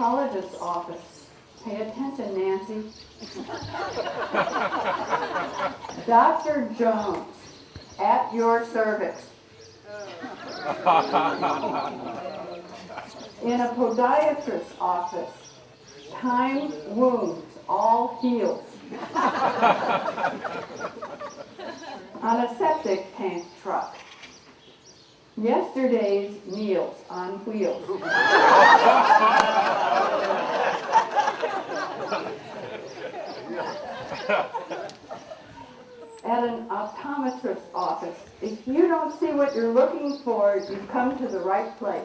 gynecologist's office. Pay attention, Nancy. Dr. Jones, at your cervix. In a podiatrist's office, time wounds, all heals. On a septic tank truck. Yesterday's meals on wheels. At an optometrist's office. If you don't see what you're looking for, you've come to the right place.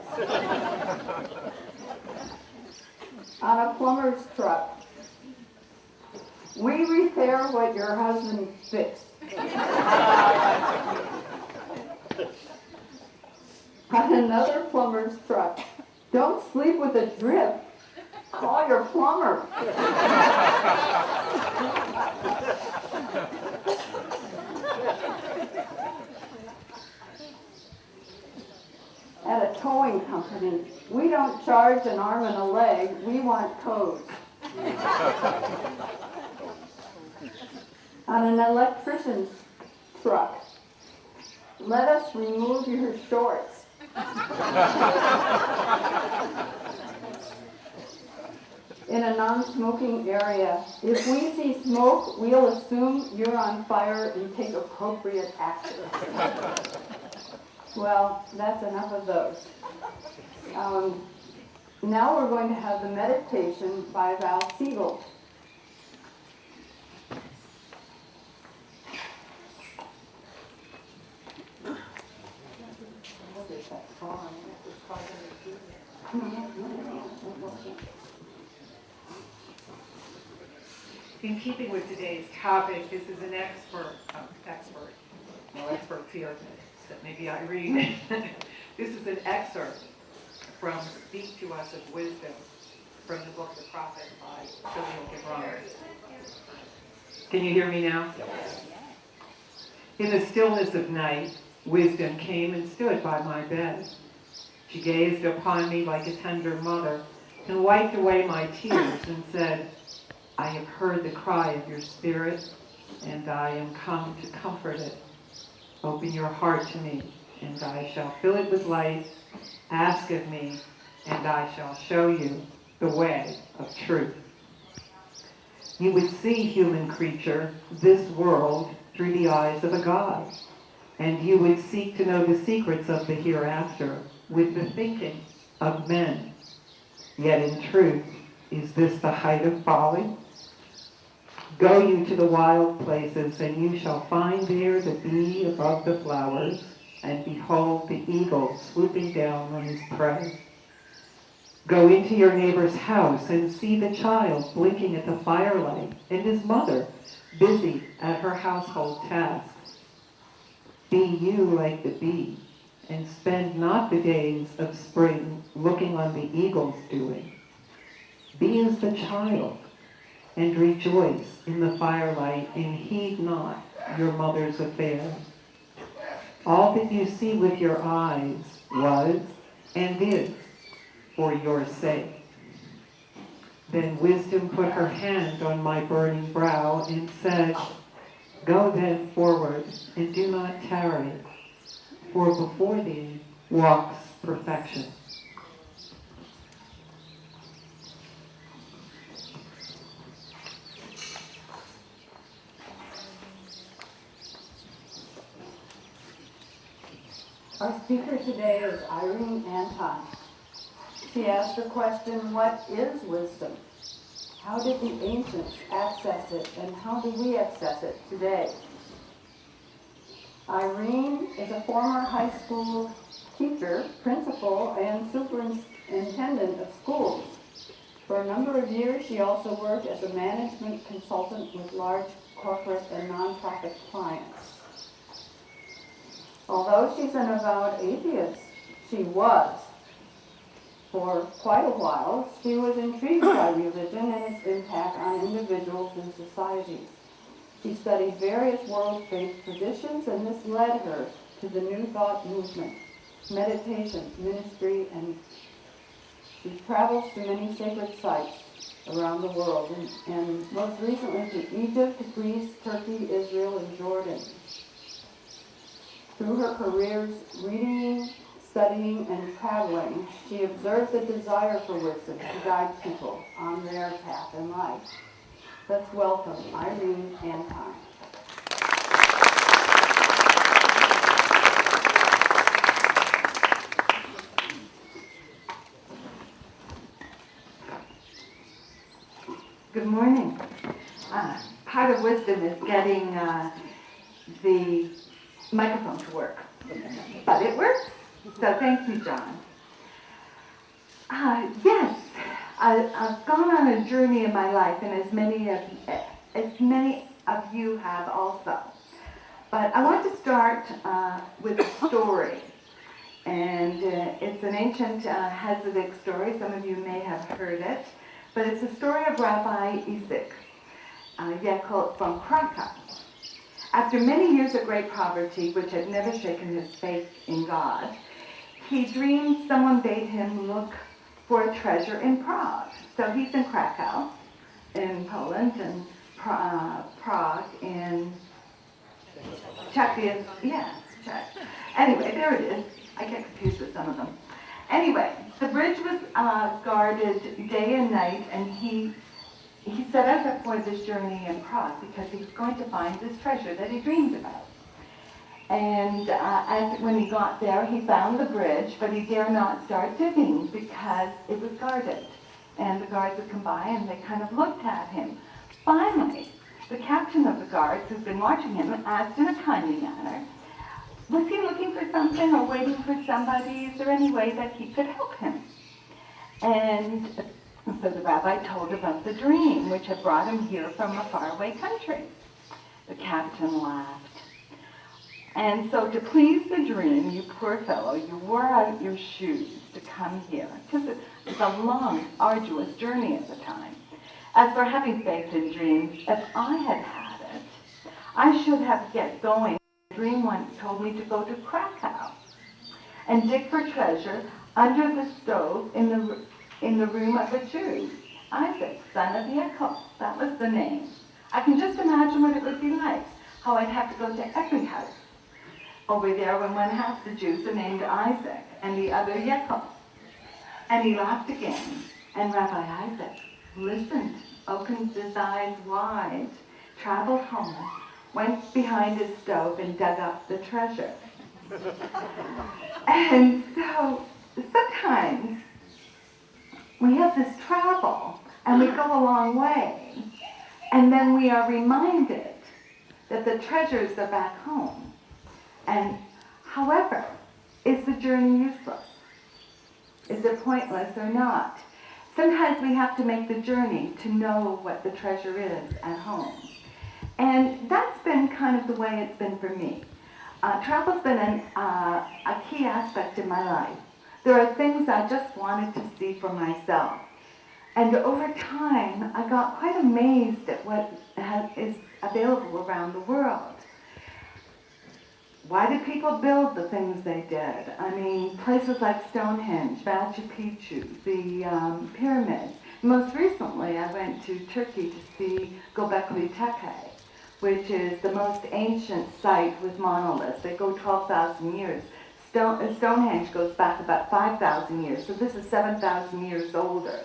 On a plumber's truck. We repair what your husband fixed. On another plumber's truck. Don't sleep with a drip. Call your plumber. At a towing company, we don't charge an arm and a leg, we want toes. On an electrician's truck, let us remove your shorts. In a non-smoking area, if we see smoke, we'll assume you're on fire and take appropriate action. Well, that's enough of those. Now we're going to have the meditation by Val Siegel. In keeping with today's topic, this is an no experts here, except maybe Irene. This is an excerpt from Speak to Us of Wisdom from the book The Prophet by Sylvia Gibran. Can you hear me now? In the stillness of night, wisdom came and stood by my bed. She gazed upon me like a tender mother and wiped away my tears and said, I have heard the cry of your spirit, and I am come to comfort it. Open your heart to me, and I shall fill it with light. Ask of me, and I shall show you the way of truth. You would see, human creature, this world through the eyes of a God, and you would seek to know the secrets of the hereafter with the thinking of men. Yet in truth, is this the height of folly? Go you to the wild places, and you shall find there the bee above the flowers, and behold the eagle swooping down on his prey. Go into your neighbor's house, and see the child blinking at the firelight, and his mother busy at her household tasks. Be you like the bee, and spend not the days of spring looking on the eagle's doing. Be as the child, and rejoice in the firelight, and heed not your mother's affair. All that you see with your eyes was and is for your sake. Then wisdom put her hand on my burning brow and said, Go then forward, and do not tarry, for before thee walks perfection. Our speaker today is Irene Anton. She asked the question, what is wisdom? How did the ancients access it, and how do we access it today? Irene is a former high school teacher, principal, and superintendent of schools. For a number of years, she also worked as a management consultant with large corporate and nonprofit clients. Although she's an avowed atheist, she was, for quite a while, she was intrigued by religion and its impact on individuals and societies. She studied various world faith traditions, and this led her to the New Thought movement, meditation, ministry, and She travels to many sacred sites around the world, and most recently to Egypt, Greece, Turkey, Israel, and Jordan. Through her careers reading, studying, and traveling, she observed the desire for wisdom to guide people on their path in life. Let's welcome Irene Anton. Good morning. Part of wisdom is getting the microphone to work, but it works. So thank you, John. Yes, I've gone on a journey in my life, and as many of you have also. But I want to start with a story, and it's an ancient Hasidic story. Some of you may have heard it. But it's the story of Rabbi Ajijic Mexico from Krakow. After many years of great poverty, which had never shaken his faith in God, he dreamed someone bade him look for a treasure in Prague. So he's in Krakow, in Poland, and Prague in Czech. Yes, Czech. Anyway, there it is. I get confused with some of them. Anyway, the bridge was guarded day and night, and he set out for this journey in Prague because he was going to find this treasure that he dreamed about. And when he got there, he found the bridge, but he dare not start digging because it was guarded. And the guards would come by, and they kind of looked at him. Finally, the captain of the guards, who'd been watching him, asked in a kindly manner, was he looking for something or waiting for somebody? Is there any way that he could help him? And so the rabbi told about the dream, which had brought him here from a faraway country. The captain laughed. And so to please the dream, you poor fellow, you wore out your shoes to come here. It was a long, arduous journey at the time. As for having faith in dreams, if I had had it, I should have get going. Dream once told me to go to Krakow and dig for treasure under the stove in the room of a Jew, Isaac, son of Jacob. That was the name. I can just imagine what it would be like, how I'd have to go to every house over there when one half the Jews are named Isaac and the other Jacob. And he laughed again, and Rabbi Isaac listened, opened his eyes wide, traveled home, went behind his stove and dug up the treasure. And so sometimes we have this travel and we go a long way, and then we are reminded that the treasures are back home. And however, is the journey useless? Is it pointless or not? Sometimes we have to make the journey to know what the treasure is at home. And that's been kind of the way it's been for me. Travel's been a key aspect in my life. There are things I just wanted to see for myself. And over time, I got quite amazed at what is available around the world. Why did people build the things they did? I mean, places like Stonehenge, Machu Picchu, the pyramids. Most recently, I went to Turkey to see Göbekli Tepe, which is the most ancient site with monoliths. They go 12,000 years. Stonehenge goes back about 5,000 years, so this is 7,000 years older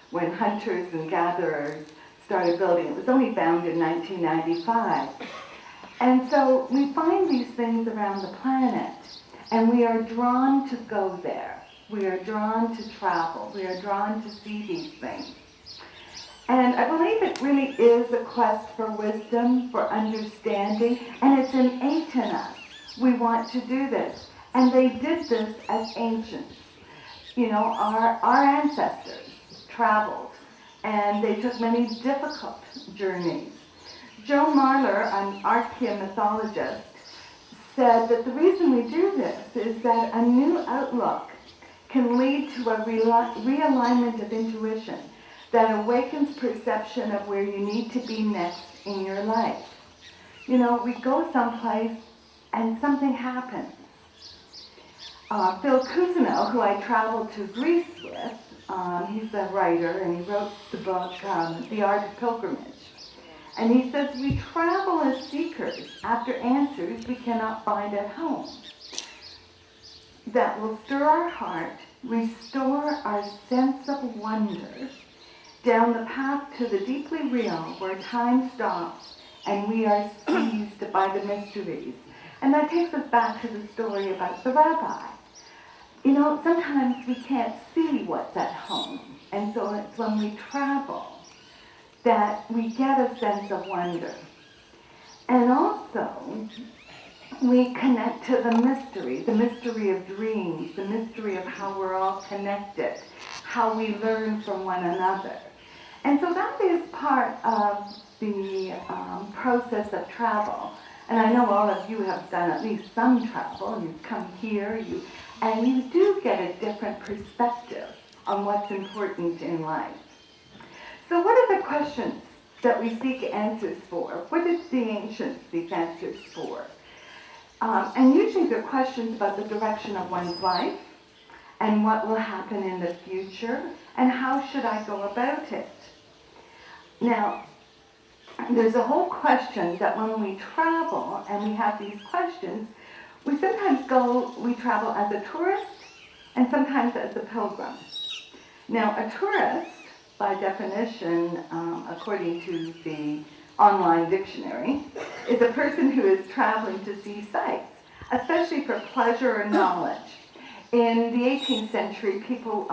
when hunters and gatherers started building. It was only found in 1995. And so we find these things around the planet, and we are drawn to go there. We are drawn to travel. We are drawn to see these things. And I believe it really is a quest for wisdom, for understanding, and it's innate in us. We want to do this. And they did this as ancients. You know, our ancestors traveled, and they took many difficult journeys. Joe Marler, an archaeomythologist, said that the reason we do this is that a new outlook can lead to a realignment of intuition that awakens perception of where you need to be next in your life. You know, we go someplace and something happens. Phil Cousineau, who I traveled to Greece with, he's a writer, and he wrote the book, The Art of Pilgrimage. And he says, we travel as seekers after answers we cannot find at home, that will stir our heart, restore our sense of wonder, down the path to the deeply real, where time stops and we are seized by the mysteries. And that takes us back to the story about the rabbi. You know, sometimes we can't see what's at home, and so it's when we travel that we get a sense of wonder. And also, we connect to the mystery of dreams, the mystery of how we're all connected, how we learn from one another. And so that is part of the process of travel. And I know all of you have done at least some travel. You've come here, and you do get a different perspective on what's important in life. So what are the questions that we seek answers for? What did the ancients seek answers for? And usually they're questions about the direction of one's life and what will happen in the future and how should I go about it. Now, there's a whole question that when we travel and we have these questions, we travel as a tourist and sometimes as a pilgrim. Now, a tourist, by definition, according to the online dictionary, is a person who is traveling to see sights, especially for pleasure or knowledge. In the 18th century, people,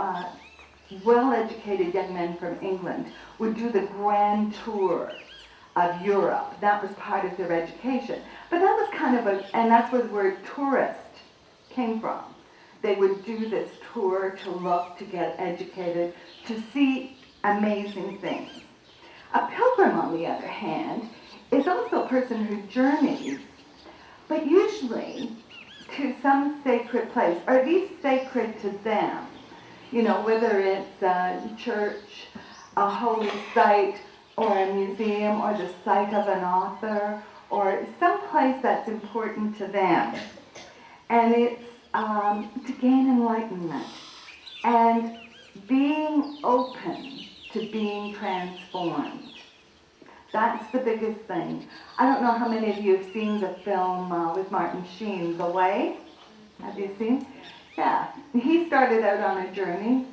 well-educated young men from England, would do the grand tour of Europe. That was part of their education. But that was kind of and that's where the word tourist came from. They would do this tour to look, to get educated, to see amazing things. A pilgrim, on the other hand, is also a person who journeys, but usually to some sacred place, or at least sacred to them. You know, whether it's a church, a holy site, or a museum, or the site of an author, or some place that's important to them. And it's to gain enlightenment and being open to being transformed. That's the biggest thing. I don't know how many of you have seen the film with Martin Sheen, The Way. Have you seen? Yeah. He started out on a journey,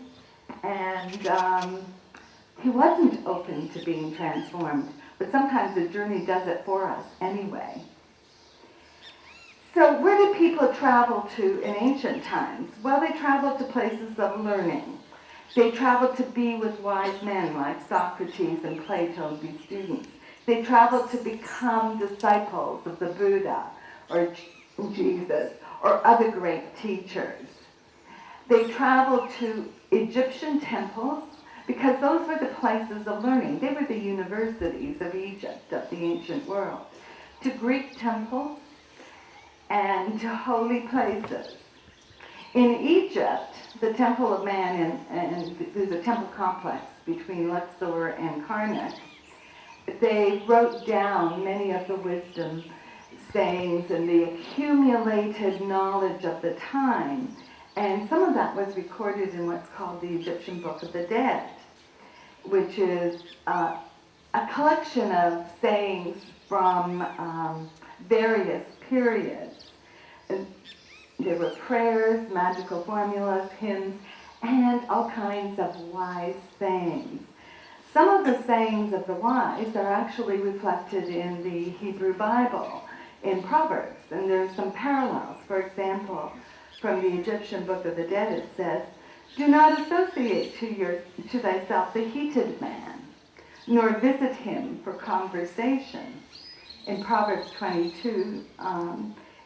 and he wasn't open to being transformed. But sometimes the journey does it for us anyway. So where did people travel to in ancient times? Well, they traveled to places of learning. They traveled to be with wise men like Socrates and Plato, be students. They traveled to become disciples of the Buddha or Jesus or other great teachers. They traveled to Egyptian temples because those were the places of learning. They were the universities of Egypt, of the ancient world. To Greek temples and to holy places. In Egypt, the Temple of Man, and there's a temple complex between Luxor and Karnak, they wrote down many of the wisdom sayings and the accumulated knowledge of the time. And some of that was recorded in what's called the Egyptian Book of the Dead, which is a collection of sayings from various periods. There were prayers, magical formulas, hymns, and all kinds of wise sayings. Some of the sayings of the wise are actually reflected in the Hebrew Bible, in Proverbs, and there's some parallels. For example, from the Egyptian Book of the Dead it says, "Do not associate to thyself the heated man, nor visit him for conversation." In Proverbs 22,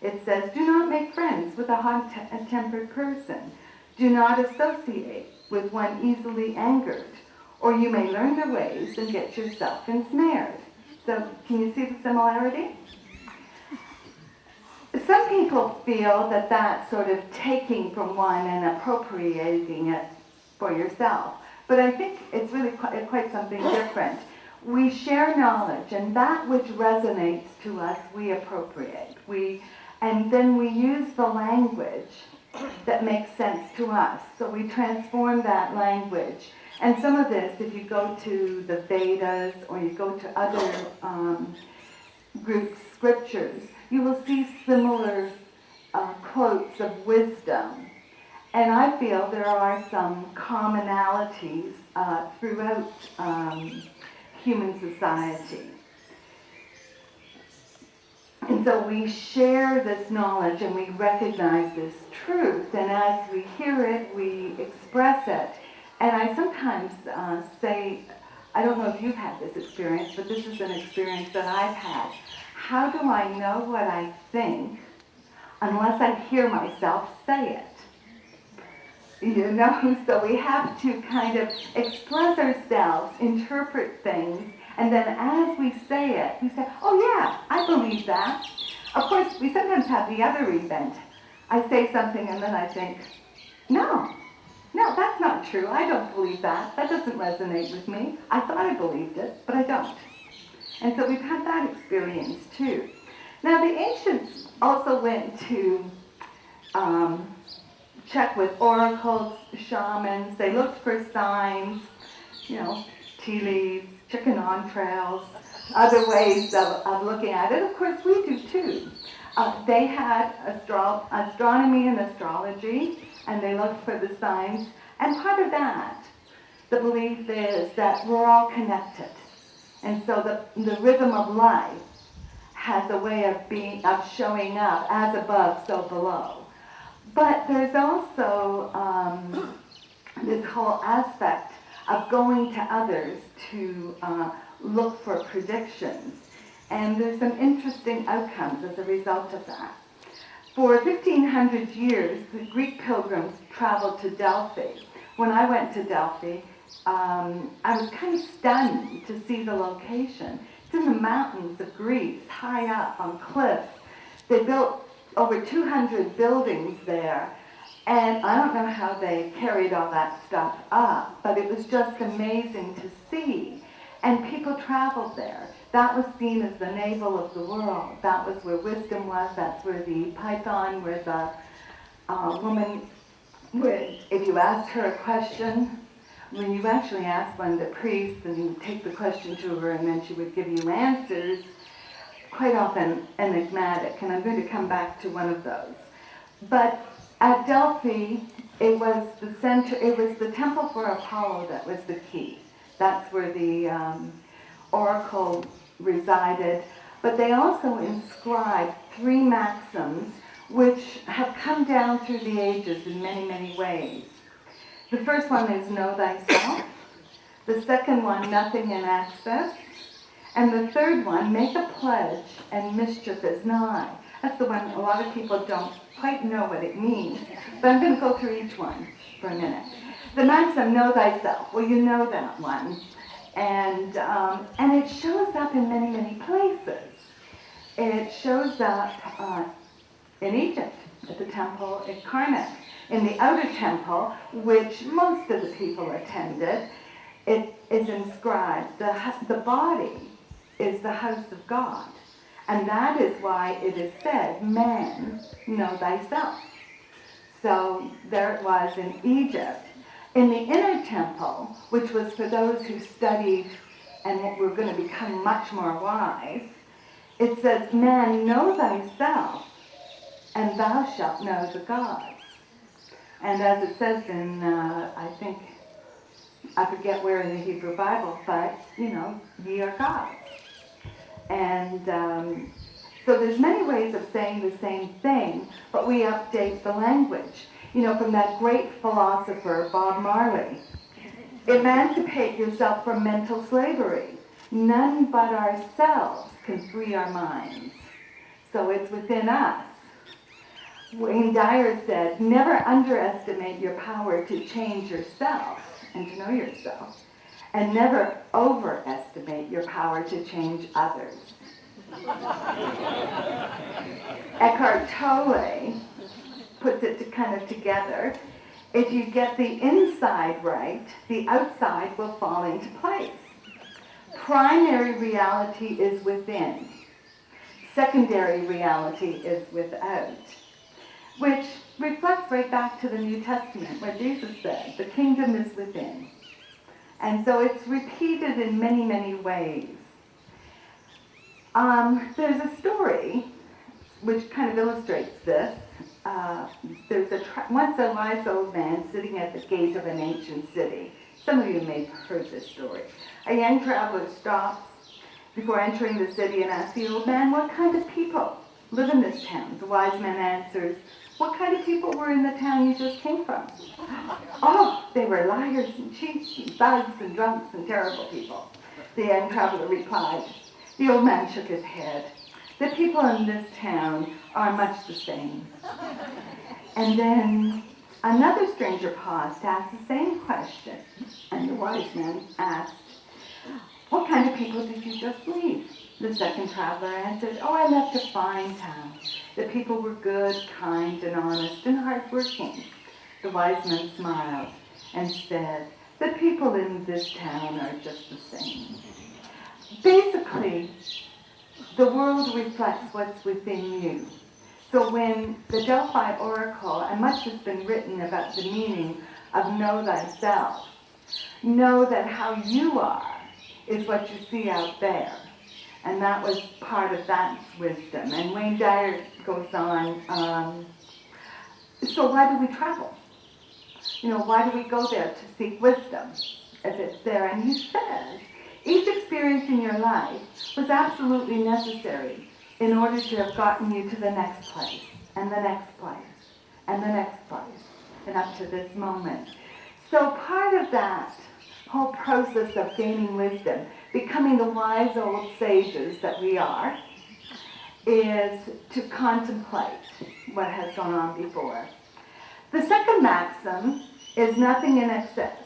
it says, "Do not make friends with a hot-tempered person. Do not associate with one easily angered, or you may learn their ways and get yourself ensnared." So, can you see the similarity? Some people feel that that's sort of taking from one and appropriating it for yourself. But I think it's really quite something different. We share knowledge, and that which resonates to us, we appropriate. And then we use the language that makes sense to us. So we transform that language. And some of this, if you go to the Vedas or you go to other group scriptures, you will see similar quotes of wisdom. And I feel there are some commonalities throughout human society. And so we share this knowledge and we recognize this truth, and as we hear it, we express it. And I sometimes say, I don't know if you've had this experience, but this is an experience that I've had. How do I know what I think unless I hear myself say it? You know, so we have to kind of express ourselves, interpret things, and then as we say it, we say, oh yeah, I believe that. Of course, we sometimes have the other event. I say something and then I think, no, that's not true. I don't believe that. That doesn't resonate with me. I thought I believed it, but I don't. And so we've had that experience too. Now the ancients also went to check with oracles, shamans. They looked for signs, you know, tea leaves, chicken entrails, other ways of looking at it. Of course, we do too. They had astronomy and astrology, and they looked for the signs. And part of that, the belief is that we're all connected. And so the rhythm of life has a way of showing up as above, so below. But there's also this whole aspect of going to others to look for predictions. And there's some interesting outcomes as a result of that. For 1,500 years, the Greek pilgrims traveled to Delphi. When I went to Delphi, I was kind of stunned to see the location. It's in the mountains of Greece, high up on cliffs. They built over 200 buildings there. And I don't know how they carried all that stuff up, but it was just amazing to see. And people traveled there. That was seen as the navel of the world. That was where wisdom was. That's where the python, where the woman, if you asked her a question, when you actually asked one of the priests and you take the question to her and then she would give you answers, quite often enigmatic. And I'm going to come back to one of those. But at Delphi, it was the center. It was the temple for Apollo that was the key. That's where the oracle resided. But they also inscribed 3 maxims which have come down through the ages in many, many ways. The first one is know thyself. The second one, nothing in excess. And the third one, make a pledge and mischief is nigh. That's the one a lot of people don't quite know what it means. But I'm going to go through each one for a minute. The maxim, know thyself. Well, you know that one. And it shows up in many, many places. It shows up in Egypt, at the temple at Karnak. In the outer temple, which most of the people attended, it is inscribed, the body is the house of God. And that is why it is said, man, know thyself. So there it was in Egypt. In the inner temple, which was for those who studied and were going to become much more wise, it says, man, know thyself, and thou shalt know the gods. And as it says in, I think, I forget where in the Hebrew Bible, but, you know, ye are gods. And so there's many ways of saying the same thing, but we update the language. You know, from that great philosopher, Bob Marley, emancipate yourself from mental slavery. None but ourselves can free our minds. So it's within us. Wayne Dyer said, never underestimate your power to change yourself and to know yourself. And never overestimate your power to change others. Eckhart Tolle puts it kind of together. If you get the inside right, the outside will fall into place. Primary reality is within. Secondary reality is without. Which reflects right back to the New Testament where Jesus said, the kingdom is within. And so it's repeated in many, many ways. There's a story which kind of illustrates this. There's once a wise old man sitting at the gate of an ancient city. Some of you may have heard this story. A young traveler stops before entering the city and asks the old man, what kind of people live in this town? The wise man answers, what kind of people were in the town you just came from? Oh, they were liars and cheats and thugs and drunks and terrible people. The young traveler replied. The old man shook his head. The people in this town are much the same. And then another stranger paused to ask the same question. And the wise man asked, what kind of people did you just leave? The second traveler answered, oh, I left a fine town. The people were good, kind, and honest, and hardworking. The wise man smiled and said, the people in this town are just the same. Basically, the world reflects what's within you. So when the Delphi Oracle, and much has been written about the meaning of know thyself, know that how you are is what you see out there. And that was part of that wisdom. And Wayne Dyer goes on, so why do we travel? You know, why do we go there to seek wisdom if it's there? And he says, each experience in your life was absolutely necessary in order to have gotten you to the next place, and the next place, and the next place, and up to this moment. So part of that whole process of gaining wisdom, becoming the wise old sages that we are, is to contemplate what has gone on before. The second maxim is nothing in excess.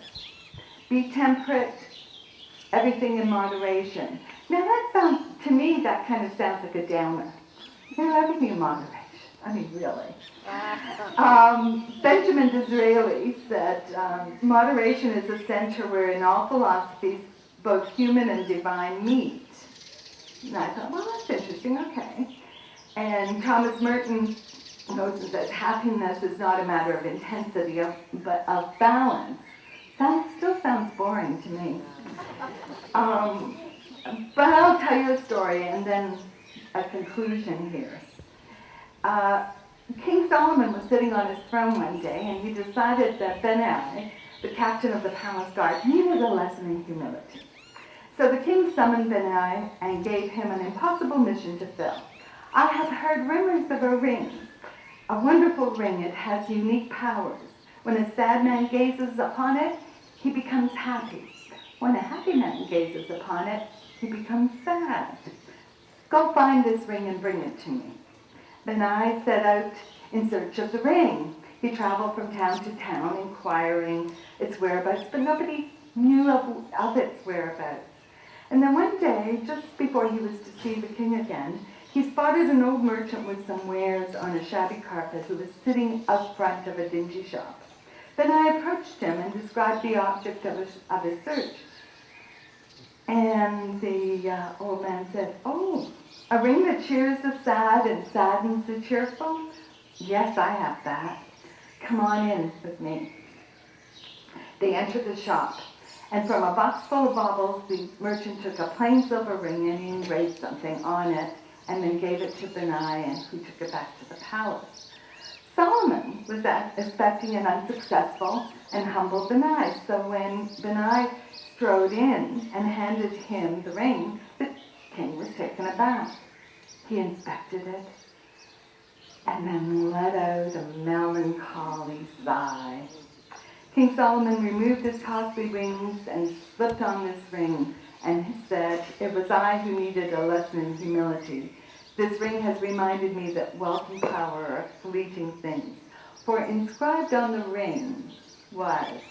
Be temperate, everything in moderation. Now that sounds, to me, that kind of sounds like a downer. You know, everything in moderation. I mean, really. Benjamin Disraeli said, moderation is a center where in all philosophies, both human and divine meet. And I thought, well, that's interesting, okay. And Thomas Merton goes and says, happiness is not a matter of intensity, but of balance. Still sounds boring to me. But I'll tell you a story and then a conclusion here. King Solomon was sitting on his throne one day, and he decided that Benai, the captain of the palace guard, needed a lesson in humility. So the king summoned Benai and gave him an impossible mission to fill. I have heard rumors of a ring, a wonderful ring. It has unique powers. When a sad man gazes upon it, he becomes happy. When a happy man gazes upon it, he becomes sad. Go find this ring and bring it to me. Benai set out in search of the ring. He traveled from town to town, inquiring its whereabouts, but nobody knew of its whereabouts. And then one day, just before he was to see the king again, he spotted an old merchant with some wares on a shabby carpet who was sitting out front of a dingy shop. Benai approached him and described the object of his search. And the old man said, oh, a ring that cheers the sad and saddens the cheerful? Yes, I have that. Come on in with me. They entered the shop, and from a box full of baubles, the merchant took a plain silver ring and he engraved something on it, and then gave it to Benai, and who took it back to the palace. Solomon was expecting an unsuccessful and humble Benai, so when Benai strode in and handed him the ring, the king was taken aback. He inspected it and then let out a melancholy sigh. King Solomon removed his costly rings and slipped on this ring and said, it was I who needed a lesson in humility. This ring has reminded me that wealth and power are fleeting things. For inscribed on the ring was,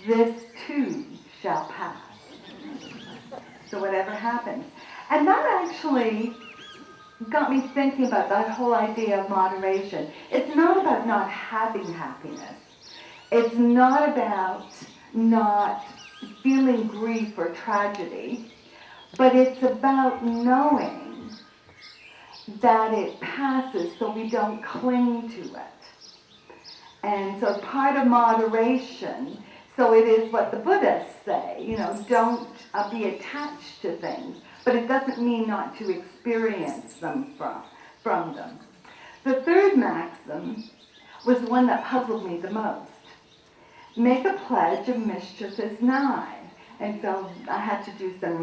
this too shall pass. So whatever happens. And that actually got me thinking about that whole idea of moderation. It's not about not having happiness. It's not about not feeling grief or tragedy, but it's about knowing that it passes so we don't cling to it. And so part of moderation, so it is what the Buddhists say, don't be attached to things, but it doesn't mean not to experience them from them. The third maxim was the one that puzzled me the most. Make a pledge of mischief is nigh. And so I had to do some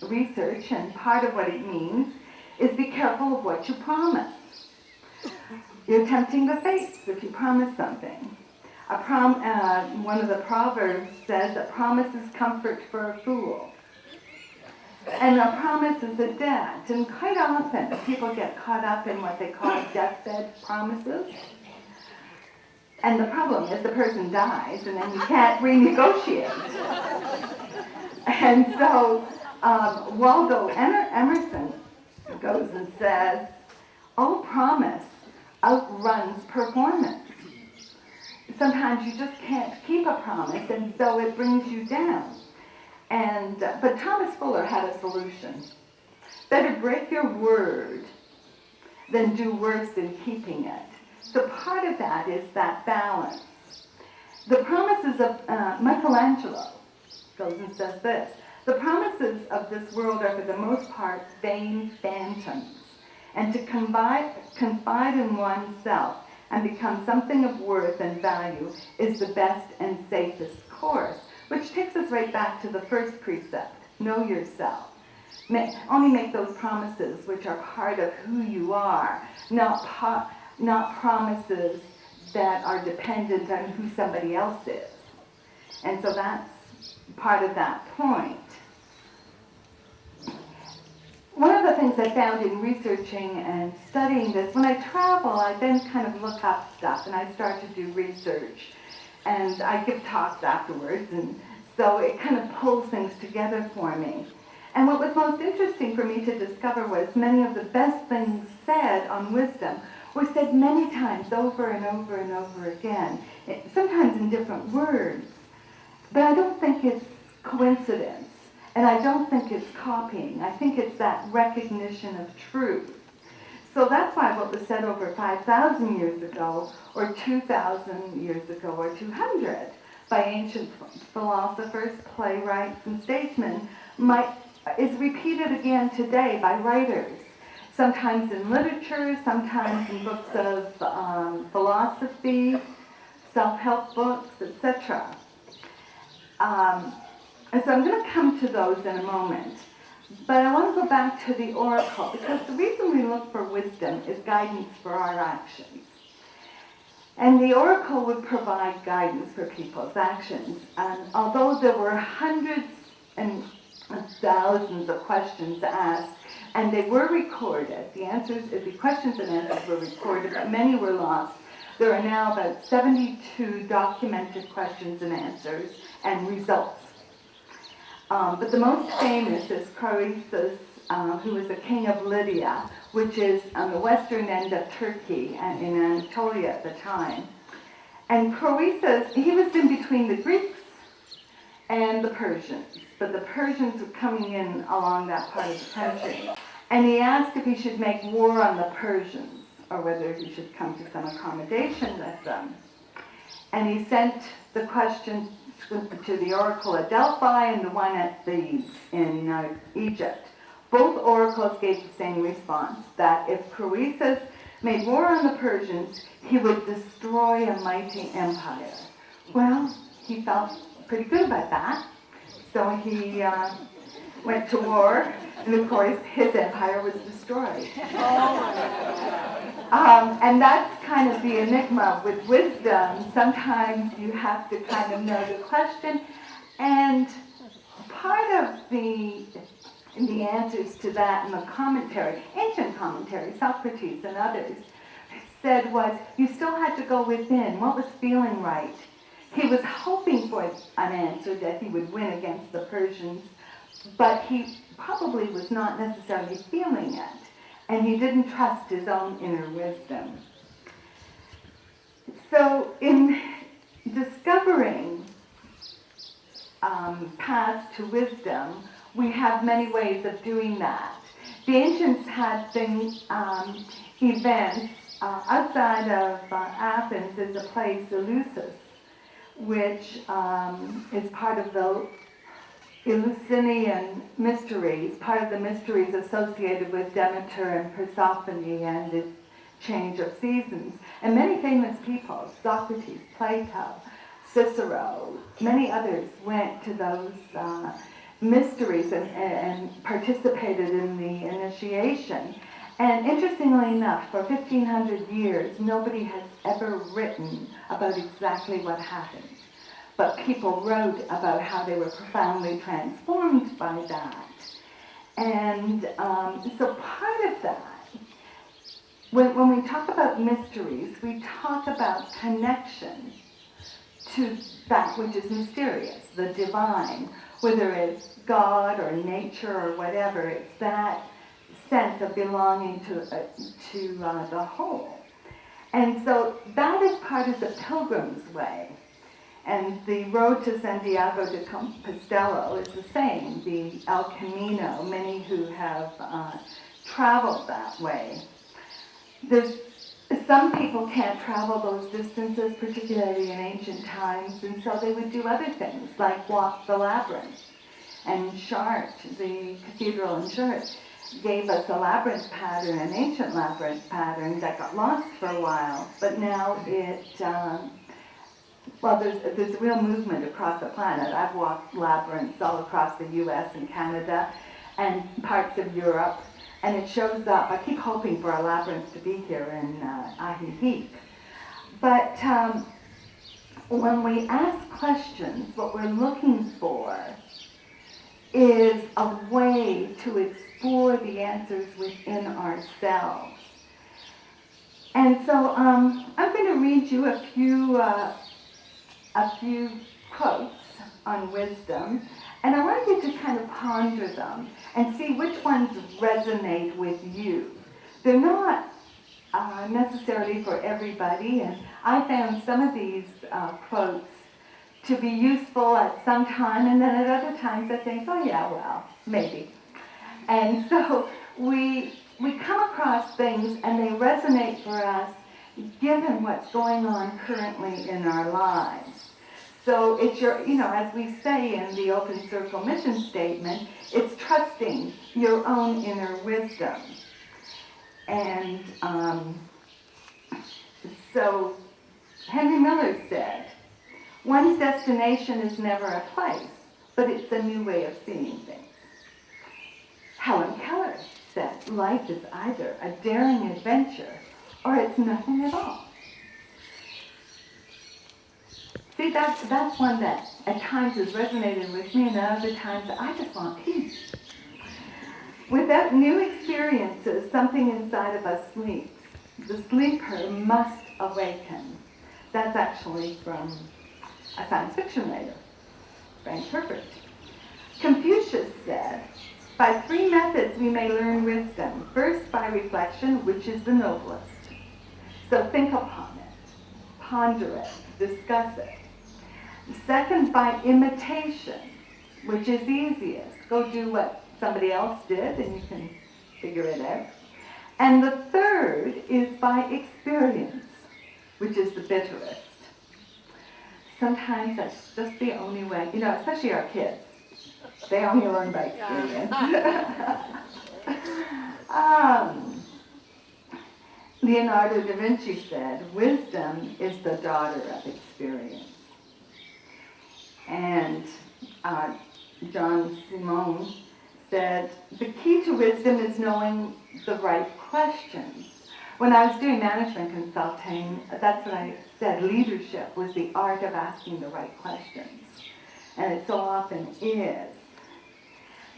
research, and part of what it means is be careful of what you promise. You're tempting the fates if you promise something. One of the proverbs says that promise is comfort for a fool. And a promise is a debt. And quite often people get caught up in what they call deathbed promises. And the problem is the person dies and then you can't renegotiate. And so Waldo Emerson goes and says, all promise outruns performance. Sometimes you just can't keep a promise, and so it brings you down. But Thomas Fuller had a solution. Better break your word than do worse in keeping it. So part of that is that balance. The promises of Michelangelo goes and says this: the promises of this world are for the most part vain phantoms, and to confide in oneself and become something of worth and value is the best and safest course, which takes us right back to the first precept: know yourself. Only make those promises which are part of who you are, not promises that are dependent on who somebody else is. And so that's part of that point. One of the things I found in researching and studying this, when I travel, I then kind of look up stuff and I start to do research. And I give talks afterwards, and so it kind of pulls things together for me. And what was most interesting for me to discover was many of the best things said on wisdom were said many times over and over and over again, sometimes in different words. But I don't think it's coincidence, and I don't think it's copying. I think it's that recognition of truth. So that's why what was said over 5,000 years ago, or 2,000 years ago, or 200 by ancient philosophers, playwrights, and statesmen is repeated again today by writers. Sometimes in literature, sometimes in books of philosophy, self-help books, etc. And so I'm going to come to those in a moment. But I want to go back to the oracle, because the reason we look for wisdom is guidance for our actions. And the oracle would provide guidance for people's actions. And although there were hundreds and thousands of questions asked, and they were recorded, the questions and answers were recorded, but many were lost. There are now about 72 documented questions and answers and results. But the most famous is Croesus, who was the king of Lydia, which is on the western end of Turkey and in Anatolia at the time. And Croesus, he was in between the Greeks and the Persians, but the Persians were coming in along that part of the country. And he asked if he should make war on the Persians, or whether he should come to some accommodation with them. And he sent the question to the oracle at Delphi and the one at Thebes in Egypt. Both oracles gave the same response, that if Croesus made war on the Persians, he would destroy a mighty empire. Well, he felt pretty good about that, so he went to war, and of course his empire was destroyed. And that's kind of the enigma with wisdom. Sometimes you have to kind of know the question, and part of the answers to that in the commentary, ancient commentary, Socrates and others, said was you still had to go within. What was feeling right? He was hoping for an answer that he would win against the Persians, but he probably was not necessarily feeling it, and he didn't trust his own inner wisdom. So in discovering paths to wisdom, we have many ways of doing that. The ancients had things, events outside of Athens is a place, Eleusis, which is part of the Eleusinian mysteries, part of the mysteries associated with Demeter and Persephone and the change of seasons. And many famous people, Socrates, Plato, Cicero, many others went to those mysteries and participated in the initiation. And interestingly enough, for 1,500 years, nobody has ever written about exactly what happened. But people wrote about how they were profoundly transformed by that. And so part of that, when we talk about mysteries, we talk about connection to that which is mysterious, the divine, whether it's God or nature or whatever. It's that sense of belonging to the whole. And so that is part of the pilgrim's way. And the road to Santiago de Compostela is the same, the El Camino, many who have traveled that way. Some people can't travel those distances, particularly in ancient times, and so they would do other things, like walk the labyrinth. And Chartres, the cathedral in Chartres, gave us a labyrinth pattern, an ancient labyrinth pattern that got lost for a while, but now there's a real movement across the planet. I've walked labyrinths all across the US and Canada and parts of Europe, and it shows up. I keep hoping for a labyrinth to be here in Ajijic. But when we ask questions, what we're looking for is a way to explore the answers within ourselves. And so I'm going to read you a few quotes on wisdom, and I want you to kind of ponder them and see which ones resonate with you. They're not necessarily for everybody, and I found some of these quotes to be useful at some time, and then at other times I think, oh yeah, well, maybe. And so we come across things and they resonate for us given what's going on currently in our lives. So it's as we say in the Open Circle mission statement, it's trusting your own inner wisdom. And so Henry Miller said, one's destination is never a place, but it's a new way of seeing things. Helen Keller said, life is either a daring adventure or it's nothing at all. See, that's one that at times has resonated with me, and at other times I just want peace. Without new experiences, something inside of us sleeps. The sleeper must awaken. That's actually from a science fiction writer, Frank Herbert. Confucius said, by three methods we may learn wisdom. First, by reflection, which is the noblest. So think upon it, ponder it, discuss it. Second, by imitation, which is easiest. Go do what somebody else did and you can figure it out. And the third is by experience, which is the bitterest. Sometimes that's just the only way, especially our kids. They only learn by experience. Leonardo da Vinci said, wisdom is the daughter of experience. And John Simone said, the key to wisdom is knowing the right questions. When I was doing management consulting, that's what I said, leadership was the art of asking the right questions. And it so often is.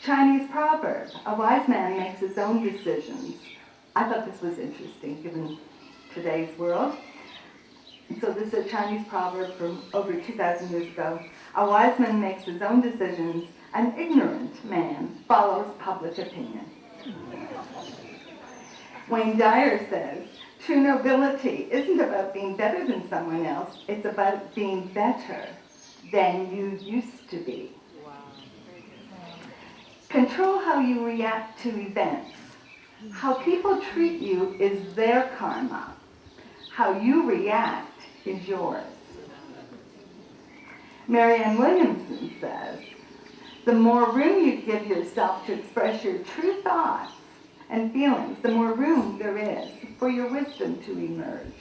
Chinese proverb, a wise man makes his own decisions. I thought this was interesting given today's world. And so this is a Chinese proverb from over 2,000 years ago. A wise man makes his own decisions. An ignorant man follows public opinion. Wayne Dyer says, true nobility isn't about being better than someone else. It's about being better than you used to be. Wow. Control how you react to events. How people treat you is their karma. How you react is yours. Marianne Williamson says, the more room you give yourself to express your true thoughts and feelings, the more room there is for your wisdom to emerge.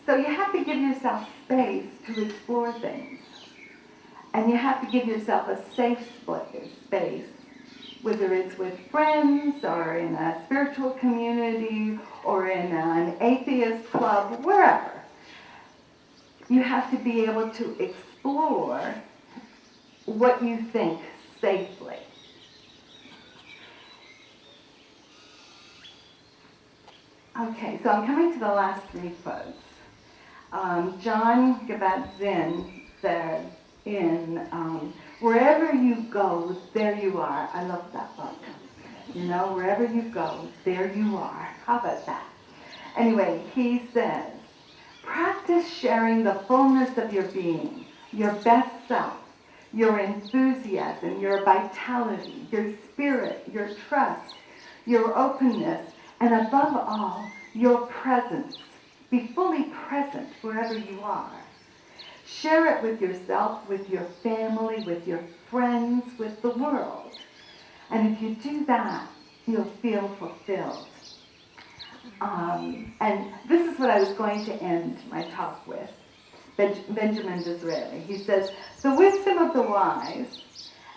So you have to give yourself space to explore things. And you have to give yourself a safe space, whether it's with friends or in a spiritual community or in an atheist club, wherever. You have to be able to explore what you think safely. Okay, so I'm coming to the last three quotes. John Kabat-Zinn says in wherever you go, there you are. I love that book. You know, wherever you go, there you are. How about that? Anyway, he says, practice sharing the fullness of your being, your best self, your enthusiasm, your vitality, your spirit, your trust, your openness, and above all, your presence. Be fully present wherever you are. Share it with yourself, with your family, with your friends, with the world. And if you do that, you'll feel fulfilled. And this is what I was going to end my talk with. Benjamin Disraeli. He says, the wisdom of the wise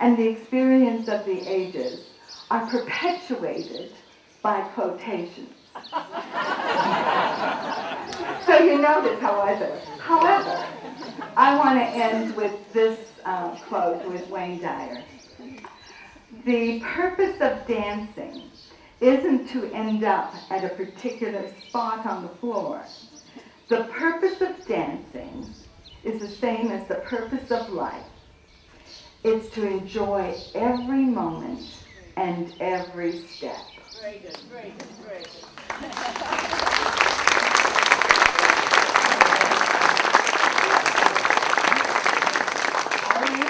and the experience of the ages are perpetuated by quotations. So you notice how I said it. However, I want to end with this quote with Wayne Dyer. The purpose of dancing isn't to end up at a particular spot on the floor. The purpose of dancing is the same as the purpose of life. It's to enjoy every moment and every step. Very good, very good, very good. Are you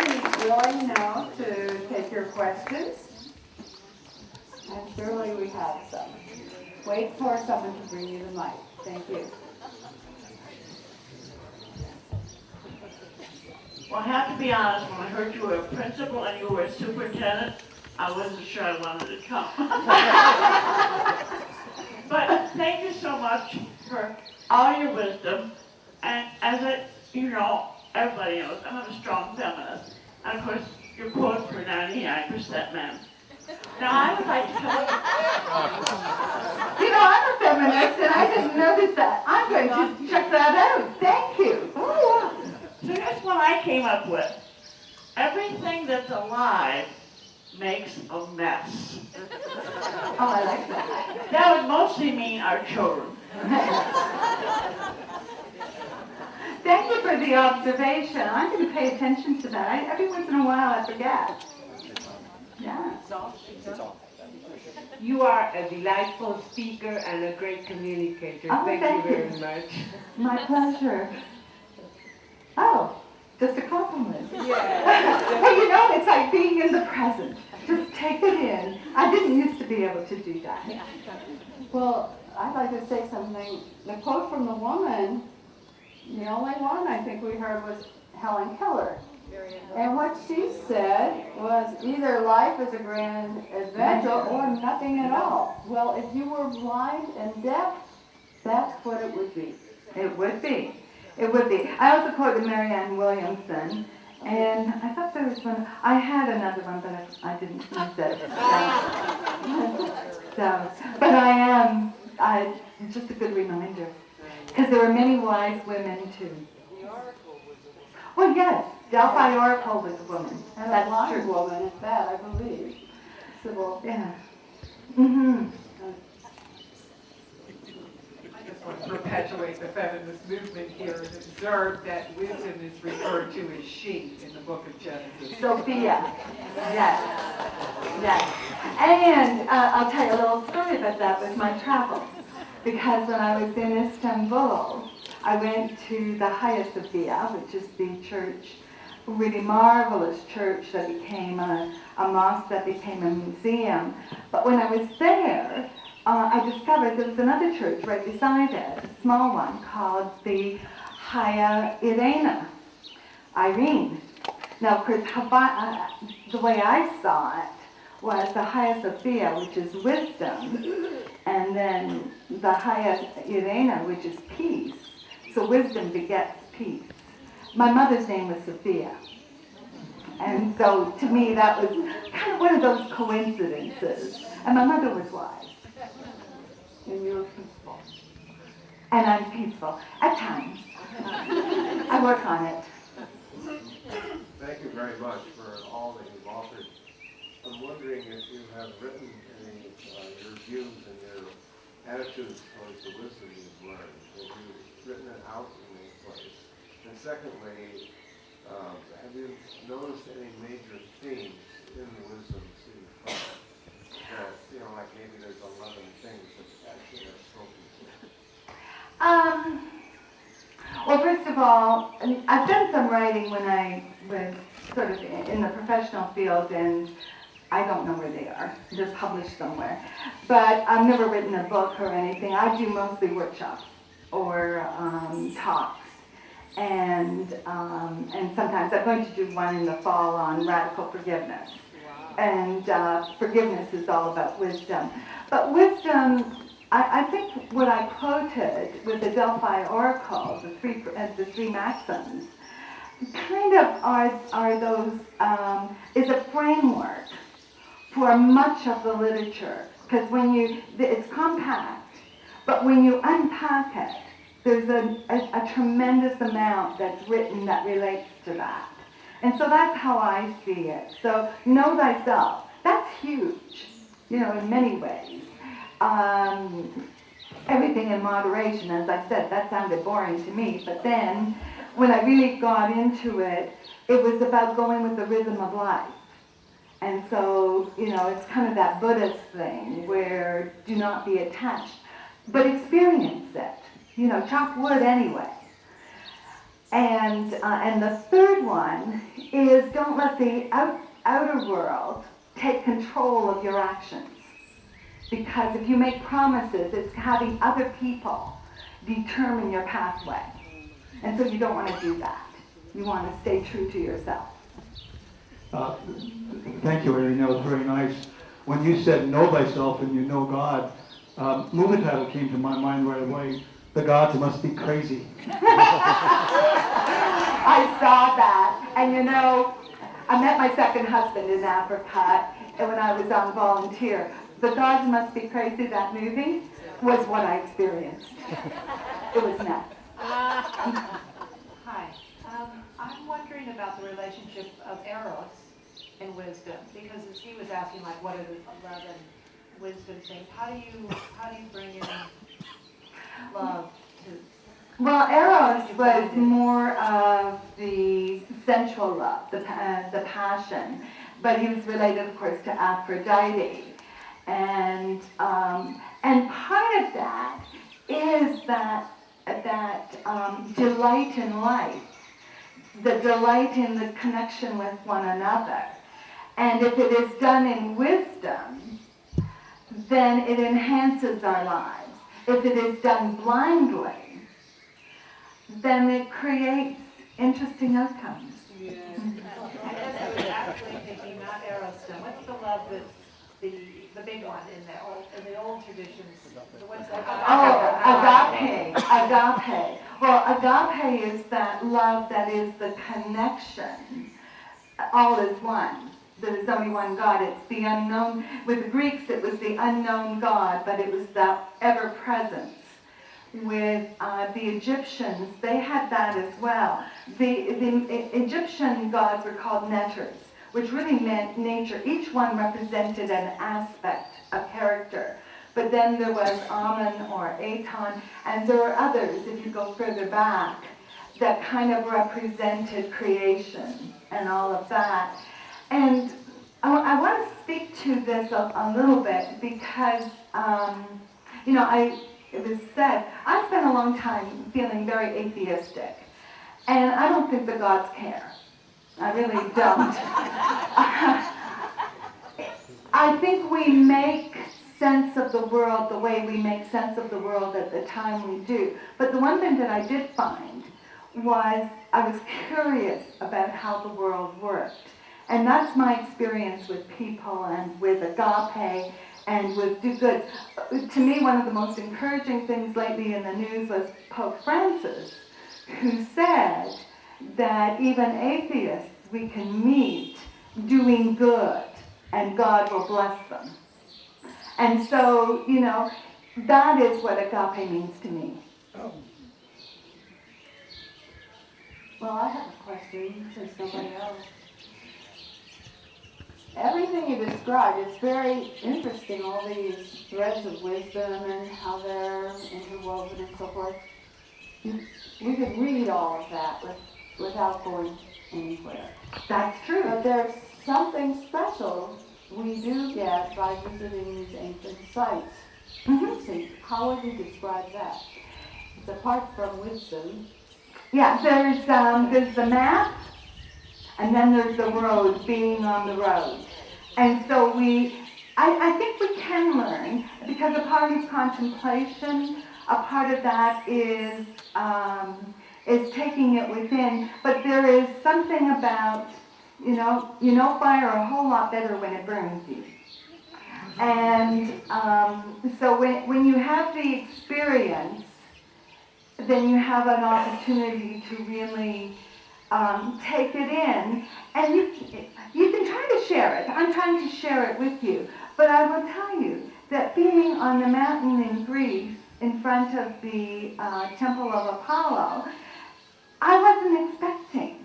willing now to take your questions? And surely we have some. Wait for someone to bring you the mic. Thank you. Well, I have to be honest, when I heard you were a principal and you were a superintendent, I wasn't sure I wanted to come. But thank you so much for all your wisdom. And as everybody knows, I'm a strong feminist. And of course, your quotes were 99% men. Now, I would like to come. You know, I'm a feminist and I didn't notice that. I'm going to check that out. Thank you. Oh, So here's what I came up with. Everything that's alive makes a mess. oh, I like that. That would mostly mean our children. Thank you for the observation. I'm going to pay attention to that. Every once in a while I forget. Yeah. You are a delightful speaker and a great communicator. Oh, Thank thank you very you. much. My pleasure. Oh, just a compliment. Yeah. Hey, you know, it's like being in the present. Just take it in. I didn't used to be able to do that. Well, I'd like to say something. The quote from the woman, the only one I think we heard was Helen Keller. And what she said was either life is a grand adventure or nothing at all. Well, if you were blind and deaf, that's what it would be. It would be. It would be. I also quoted Marianne Williamson, and I thought there was one. I had another one, but I didn't use it. But just a good reminder. Because there were many wise women, too. Well, yes. Delphi Oracle was a woman. And a That's blind true. woman at that, I believe. Sybil. Yeah. Mm-hmm. I just want to perpetuate the feminist movement here and observe that wisdom is referred to as she in the book of Genesis. Sophia. Yes. Yes. And I'll tell you a little story about that with my travels. Because when I was in Istanbul, I went to the Hagia Sophia, which is the church, a really marvelous church that became a mosque that became a museum. But when I was there, I discovered there was another church right beside it, a small one called the Irene. Now, of course, the way I saw it was the Hagia Sophia, which is wisdom, and then the Hagia Irene, which is peace. So wisdom begets peace. My mother's name was Sophia. And so to me that was kind of one of those coincidences. And my mother was wise. And you're peaceful. And I'm peaceful. At times. I work on it. Thank you very much for all that you've offered. I'm wondering if you have written any your views and your attitudes towards the wisdom you've learned. Have you written it out in any place? And secondly, have you noticed any major themes in the wisdoms that you found? That, you know, like maybe there's 11 things that actually are spoken to. Well, first of all, I've done some writing when I was sort of in the professional field, and I don't know where they are. They're published somewhere. But I've never written a book or anything. I do mostly workshops or talks. And sometimes I'm going to do one in the fall on radical forgiveness. Wow. And forgiveness is all about wisdom. But wisdom, I think what I quoted with the Delphi Oracle, the three maxims, kind of are those, is a framework for much of the literature. Because it's compact, but when you unpack it, there's a tremendous amount that's written that relates to that. And so that's how I see it. So know thyself. That's huge, in many ways. Everything in moderation, as I said, that sounded boring to me. But then when I really got into it, it was about going with the rhythm of life. And so, it's kind of that Buddhist thing where do not be attached, but experience it. Chop wood anyway. And the third one is don't let the outer world take control of your actions. Because if you make promises, it's having other people determine your pathway. And so you don't want to do that. You want to stay true to yourself. Thank you, Irene. That was very nice. When you said know thyself and you know God, movie title came to my mind right away. The gods must be crazy. I saw that. And I met my second husband in Africa, and when I was on volunteer, The Gods Must Be Crazy, that movie, was what I experienced. It was nuts. Hi. I'm wondering about the relationship of Eros and wisdom, because as he was asking, like, what are the 11 wisdom things? How do you bring in love to? Well, Eros was more of the sensual love, the passion, but he was related, of course, to Aphrodite, and part of that is that delight in life, the delight in the connection with one another, and if it is done in wisdom, then it enhances our lives. If it is done blindly, then it creates interesting outcomes. Yes. I guess I was actually thinking not Eros. What's the love that's the big one in the old traditions? What's that? Agape. Well, agape is that love that is the connection. All is one. There is only one God. It's the unknown. With the Greeks, it was the unknown God, but it was the ever-presence. With the Egyptians, they had that as well. The Egyptian gods were called netters, which really meant nature. Each one represented an aspect of character. But then there was Amun or Aton, and there were others, if you go further back, that kind of represented creation and all of that. And I want to speak to this a little bit because, it was said, I spent a long time feeling very atheistic, and I don't think the gods care. I really don't. I think we make sense of the world the way we make sense of the world at the time we do. But the one thing that I did find was I was curious about how the world worked. And that's my experience with people and with agape and with do good. To me, one of the most encouraging things lately in the news was Pope Francis, who said that even atheists we can meet doing good and God will bless them. And so, you know, that is what agape means to me. Well, I have a question since nobody else. Everything you described is very interesting, all these threads of wisdom and how they're interwoven and so forth. We could read all of that without going anywhere. That's true. But there's something special we do get by visiting these ancient sites. Mm-hmm. See, how would you describe that? It's apart from wisdom. Yeah, there's the map, and then there's the road, being on the road. And so I think we can learn, because a part of contemplation, a part of that is taking it within. But there is something about, you know fire a whole lot better when it burns you. And so when you have the experience, then you have an opportunity to really take it in, and you can try to share it. I'm trying to share it with you, but I will tell you that being on the mountain in Greece, in front of the Temple of Apollo, I wasn't expecting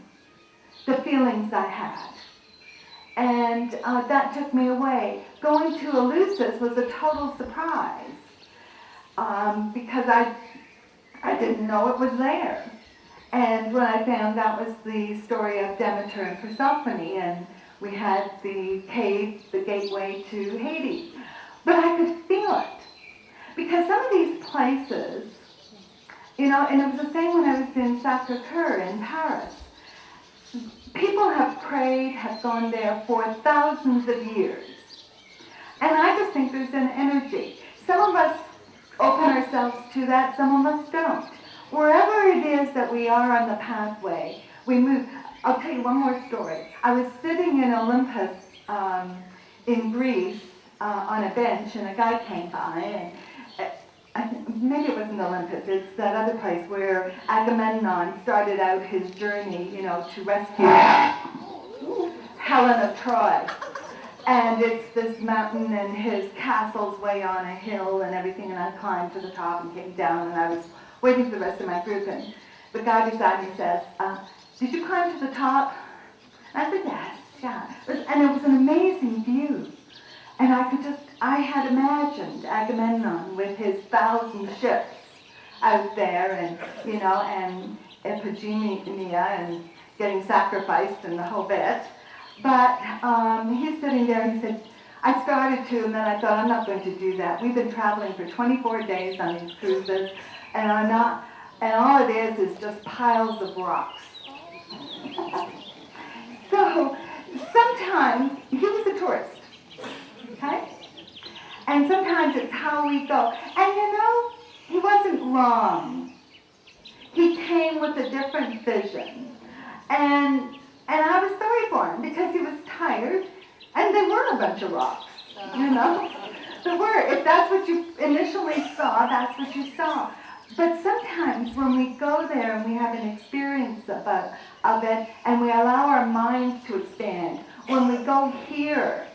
the feelings I had, and that took me away. Going to Eleusis was a total surprise because I didn't know it was there. And when I found that was the story of Demeter and Persephone, and we had the cave, the gateway to Hades. But I could feel it. Because some of these places, and it was the same when I was in Sacré-Cœur in Paris. People have prayed, have gone there for thousands of years. And I just think there's an energy. Some of us open ourselves to that, some of us don't. Wherever it is that we are on the pathway, we move. I'll tell you one more story. I was sitting in Olympus in Greece on a bench, and a guy came by, and maybe it wasn't Olympus, it's that other place where Agamemnon started out his journey, to rescue Helen of Troy. And it's this mountain, and his castle's way on a hill and everything, and I climbed to the top and came down, and I was waiting for the rest of my group, and the guy beside me says, did you climb to the top? And I said, yes, yeah. And it was an amazing view. And I had imagined Agamemnon with his 1,000 ships out there, and, and Iphigenia and getting sacrificed and the whole bit. But he's sitting there, and he said, I started to, and then I thought, I'm not going to do that. We've been traveling for 24 days on these cruises, and I'm not, and all it is just piles of rocks. So sometimes, he was a tourist, okay? And sometimes it's how we go. And he wasn't wrong. He came with a different vision. And I was sorry for him because he was tired, and they were a bunch of rocks, They were. If that's what you initially saw, that's what you saw. But sometimes when we go there and we have an experience of it, and we allow our minds to expand, when we go here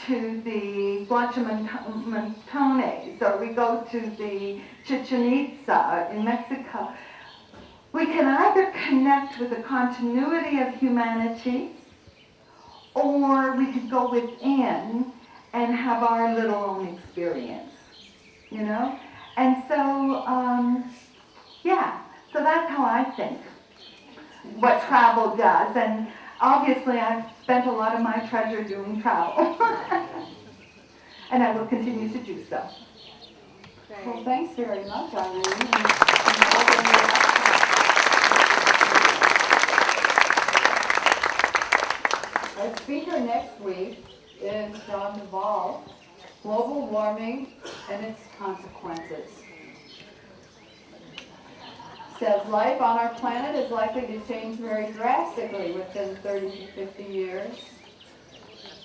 to the Guachimantones, or we go to the Chichen Itza in Mexico, we can either connect with the continuity of humanity, or we could go within and have our little own experience, And so, so that's how I think what travel does. And obviously I've spent a lot of my treasure doing travel. And I will continue to do so. Well, thanks very much, Irene. Our speaker next week is John Duvall, global warming and its consequences. Says life on our planet is likely to change very drastically within 30 to 50 years.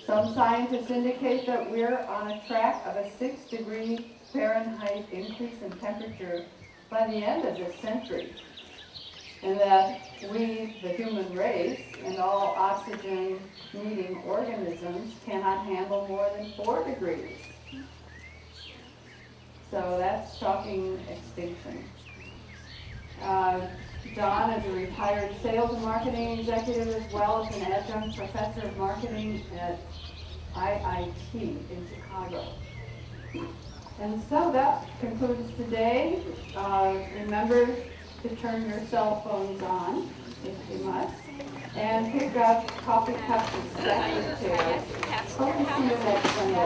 Some scientists indicate that we're on a track of a 6-degree Fahrenheit increase in temperature by the end of this century, and that we, the human race, and all oxygen-needing organisms cannot handle more than 4 degrees. So that's talking extinction. John is a retired sales and marketing executive as well as an adjunct professor of marketing at IIT in Chicago. And so that concludes today. Remember to turn your cell phones on if you must, and pick up coffee cups and stacks of chairs. Hope to see you next Sunday.